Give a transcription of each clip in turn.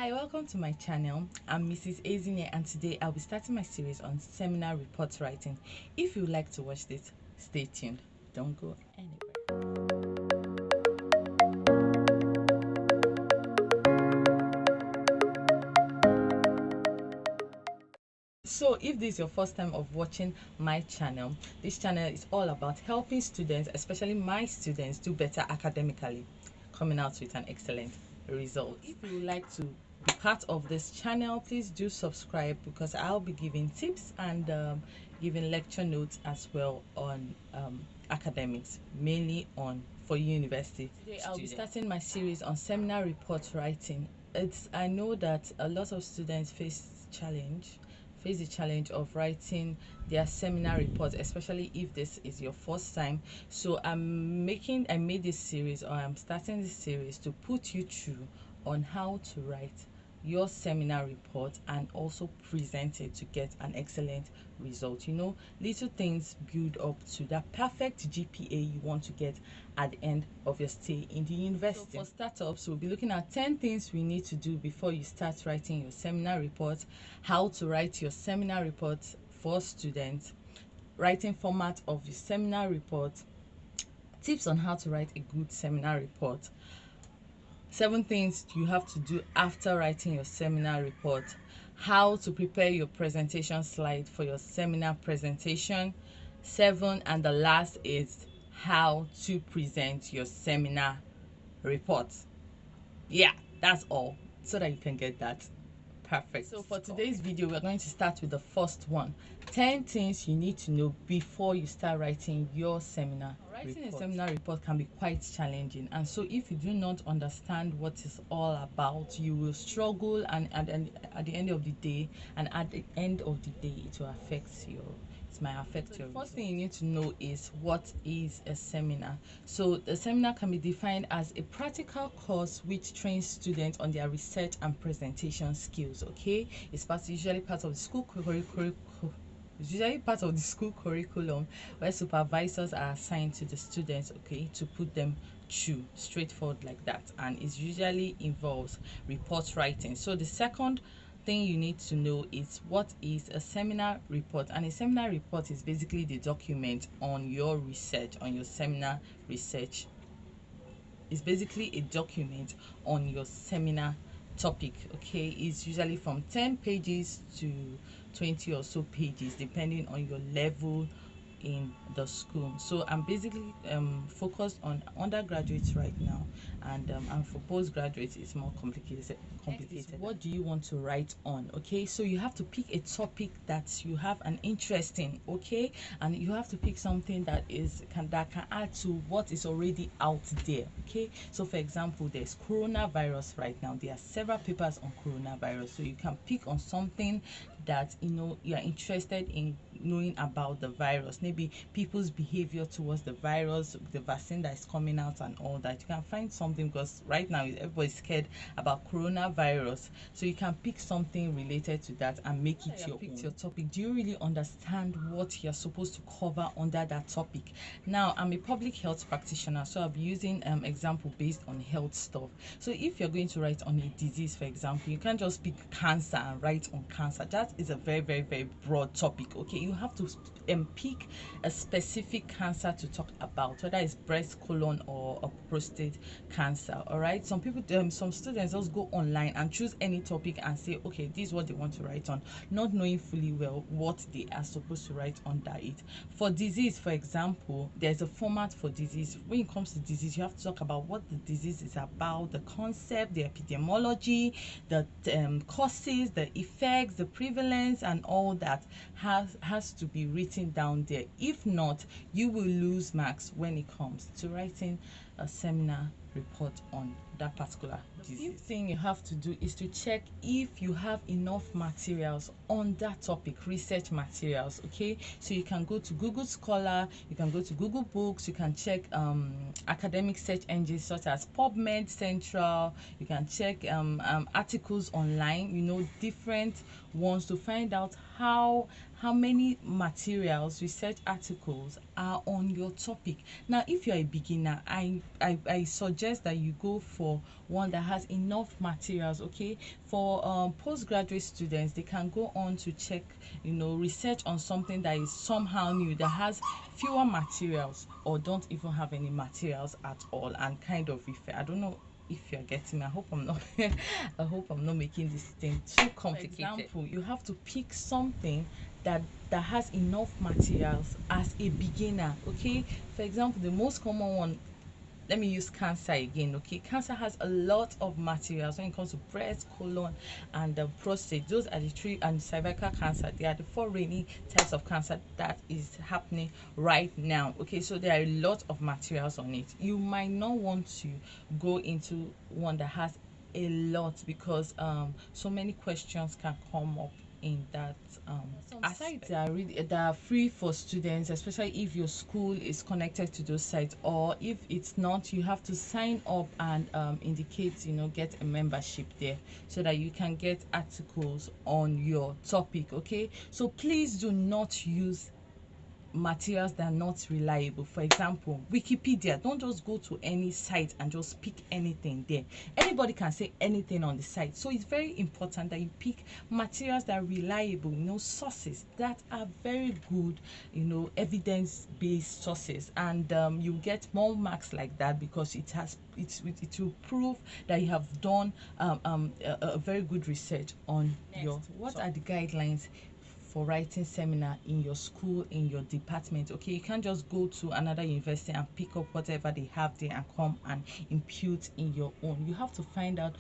Hi, welcome to my channel. I'm Mrs. Ezine and today I'll be starting my series on seminar report writing. If you would like to watch this, stay tuned. Don't go anywhere. So if this is your first time of watching my channel, this channel is all about helping students, especially my students, do better academically, coming out with an excellent result. If you would like to be part of this channel, please do subscribe because I'll be giving tips and giving lecture notes as well on academics, mainly on for university Today I'll be starting my series on seminar report writing. I know that a lot of students face the challenge of writing their seminar report, especially if this is your first time. So I made this series, or I'm starting this series to put you through on how to write your seminar report and also present it to get an excellent result. You know, little things build up to that perfect GPA you want to get at the end of your stay in the university. So for startups, we'll be looking at 10 things we need to do before you start writing your seminar report, how to write your seminar report for students, writing format of your seminar report, tips on how to write a good seminar report, 7 things you have to do after writing your seminar report, how to prepare your presentation slide for your seminar presentation, 7, and the last is how to present your seminar report. Yeah, that's all, so that you can get that perfect. So for today's video, we're going to start with the first one: 10 things you need to know before you start writing your seminar report. A seminar report can be quite challenging, and so if you do not understand what it's all about, you will struggle, and at the end of the day, it will affect your The first thing you need to know is what is a seminar. So the seminar can be defined as a practical course which trains students on their research and presentation skills. Okay, it's usually part of the school curriculum. It's usually part of the school curriculum where supervisors are assigned to the students, okay, to put them through, straightforward like that, and it usually involves report writing. So the second thing you need to know is what is a seminar report. And a seminar report is basically the document on your research, on your seminar research. It's basically a document on your seminar topic. Okay, it's usually from 10 pages to 20 or so pages depending on your level in the school. So I'm basically focused on undergraduates right now, and for postgraduates it's more complicated. What do you want to write on? Okay, so you have to pick a topic that you have an interest in, okay, and you have to pick something that can add to what is already out there. Okay, so for example, there's coronavirus right now. There are several papers on coronavirus, so you can pick on something that you are interested in knowing about the virus, maybe people's behavior towards the virus, the vaccine that is coming out and all that. You can find something, because right now everybody's scared about coronavirus, so you can pick something related to that and make it your topic. Do you really understand what you're supposed to cover under that topic? Now, I'm a public health practitioner, so I'll be using example based on health stuff. So if you're going to write on a disease, for example, you can't just pick cancer and write on cancer. That is a very, very, very broad topic. Okay, you have to pick a specific cancer to talk about, whether it's breast, colon, or prostate cancer. All right, some people, some students just go online and choose any topic and say, okay, this is what they want to write on, not knowing fully well what they are supposed to write under it. For disease, for example, there's a format for disease. When it comes to disease, you have to talk about what the disease is about, the concept, the epidemiology, the causes, the effects, the prevalence, and all that has to be written down there. If not, you will lose marks when it comes to writing a seminar report on that particular disease. The fifth thing you have to do is to check if you have enough materials on that topic, research materials. Okay, so you can go to Google Scholar, you can go to Google Books, you can check academic search engines such as PubMed Central, you can check articles online, different ones, to find out how many materials, research articles are on your topic. Now if you're a beginner, I suggest that you go for one that has enough materials. Okay, for postgraduate students, they can go on to check, research on something that is somehow new, that has fewer materials or don't even have any materials at all, and kind of refer. I don't know if you're getting me. I hope I'm not I hope I'm not making this thing too complicated. For example, you have to pick something that has enough materials as a beginner. Okay, for example, the most common one, let me use cancer again. Okay, cancer has a lot of materials when it comes to breast, colon, and prostate. Those are the three, and cervical cancer. They are the four reigning types of cancer that is happening right now. Okay, so there are a lot of materials on it. You might not want to go into one that has a lot, because so many questions can come up in that sites that are free for students, especially if your school is connected to those sites, or if it's not, you have to sign up and indicate, get a membership there, so that you can get articles on your topic. Okay, so please do not use materials that are not reliable. For example, Wikipedia. Don't just go to any site and just pick anything there. Anybody can say anything on the site, so it's very important that you pick materials that are reliable, sources that are very good, evidence-based sources, and you get more marks like that, because it will prove that you have done a very good research on your. What are the guidelines for writing seminar in your school, in your department? Okay, you can't just go to another university and pick up whatever they have there and come and impute in your own. You have to find out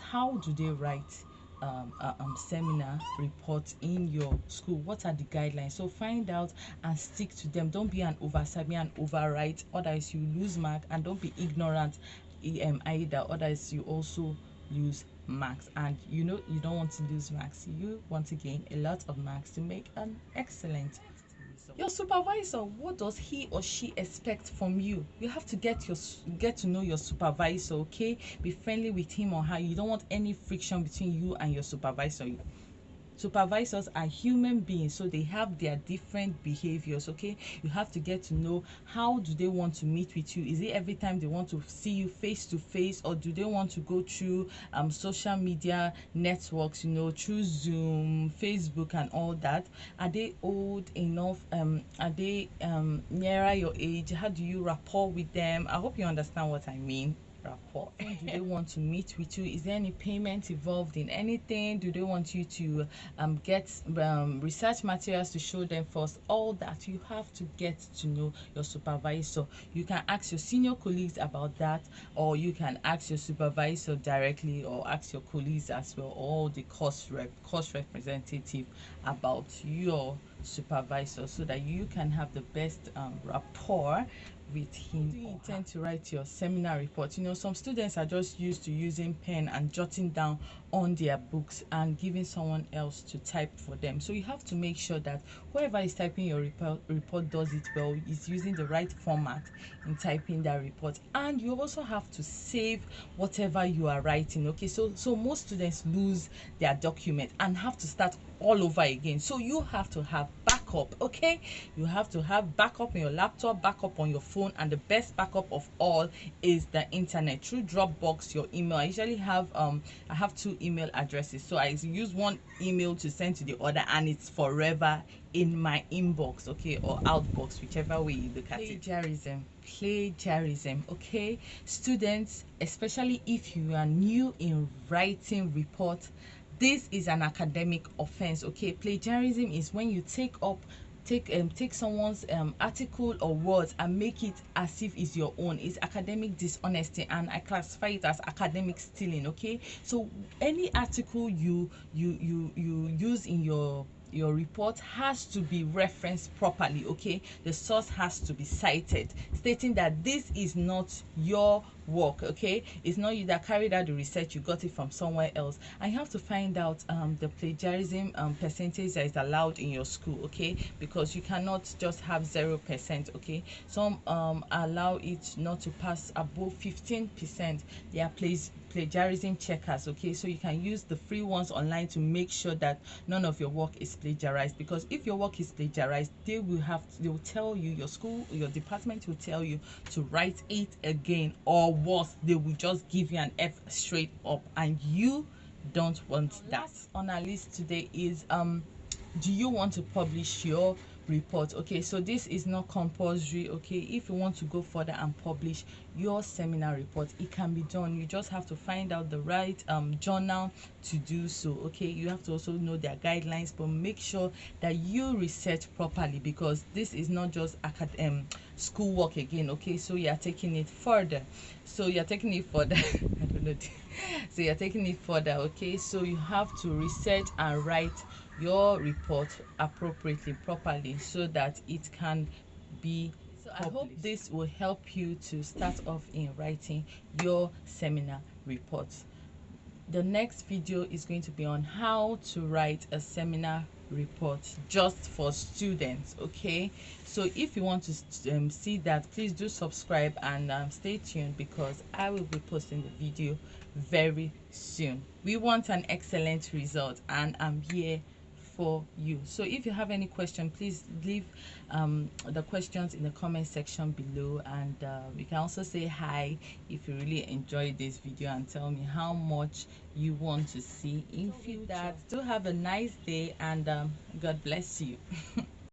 how do they write seminar reports in your school. What are the guidelines? So find out and stick to them. Don't be an oversabi and overwrite, otherwise you lose mark. And don't be ignorant either, otherwise you also lose marks. And you don't want to lose marks, you want to gain a lot of marks to make an excellent result. Your supervisor, what does he or she expect from you? You have to get to know your supervisor. Okay, be friendly with him or her. You don't want any friction between you and your supervisor. Supervisors are human beings, so they have their different behaviors. Okay, you have to get to know how do they want to meet with you. Is it every time they want to see you face to face, or do they want to go through social media networks, through Zoom, Facebook, and all that? Are they old enough? Are they nearer your age? How do you rapport with them? I hope you understand what I mean. Rapport. Do they want to meet with you? Is there any payment involved in anything? Do they want you to get research materials to show them first? All that, you have to get to know your supervisor. You can ask your senior colleagues about that, or you can ask your supervisor directly, or ask your colleagues as well, or the course representative about your supervisor, so that you can have the best rapport with him. Do you intend to write your seminar report? Some students are just used to using pen and jotting down on their books and giving someone else to type for them. So you have to make sure that whoever is typing your report does it well, is using the right format in typing that report. And you also have to save whatever you are writing. Okay, so most students lose their document and have to start all over again. So you have to have backup. Okay, you have to have backup on your laptop, backup on your phone, and the best backup of all is the internet, through Dropbox, your email. I usually have I have 2 email addresses, so I use one email to send to the other, and it's forever in my inbox, okay, or outbox, whichever way you look at it. Plagiarism. Okay, students, especially if you are new in writing reports, this is an academic offense. Okay, plagiarism is when you take someone's article or words and make it as if it's your own. It's academic dishonesty, and I classify it as academic stealing. Okay, so any article you use in your report has to be referenced properly. Okay, the source has to be cited, stating that this is not your work. Okay, it's not you that carried out the research, you got it from somewhere else. And you have to find out the plagiarism percentage that is allowed in your school. Okay, because you cannot just have 0%. Okay, some allow it not to pass above 15%. They are plagiarism checkers. Okay, so you can use the free ones online to make sure that none of your work is plagiarized, because if your work is plagiarized, they will tell you, your school, your department will tell you to write it again, or worse, they will just give you an F straight up, and you don't want that. On our list today is do you want to publish your report? Okay, so this is not compulsory. Okay, if you want to go further and publish your seminar report, it can be done. You just have to find out the right journal to do so. Okay, you have to also know their guidelines, but make sure that you research properly, because this is not just school work again. Okay, so you are taking it further. So you're taking it further. I don't know. So you're taking it further. Okay, so you have to research and write your report appropriately, properly, so that it can be published. I hope this will help you to start off in writing your seminar report. The next video is going to be on how to write a seminar report just for students. Okay, so if you want to see that, please do subscribe and stay tuned, because I will be posting the video very soon. We want an excellent result, and I'm here for you. So if you have any question, please leave the questions in the comment section below, and you can also say hi if you really enjoyed this video, and tell me how much you want to see in future. Do have a nice day, and God bless you.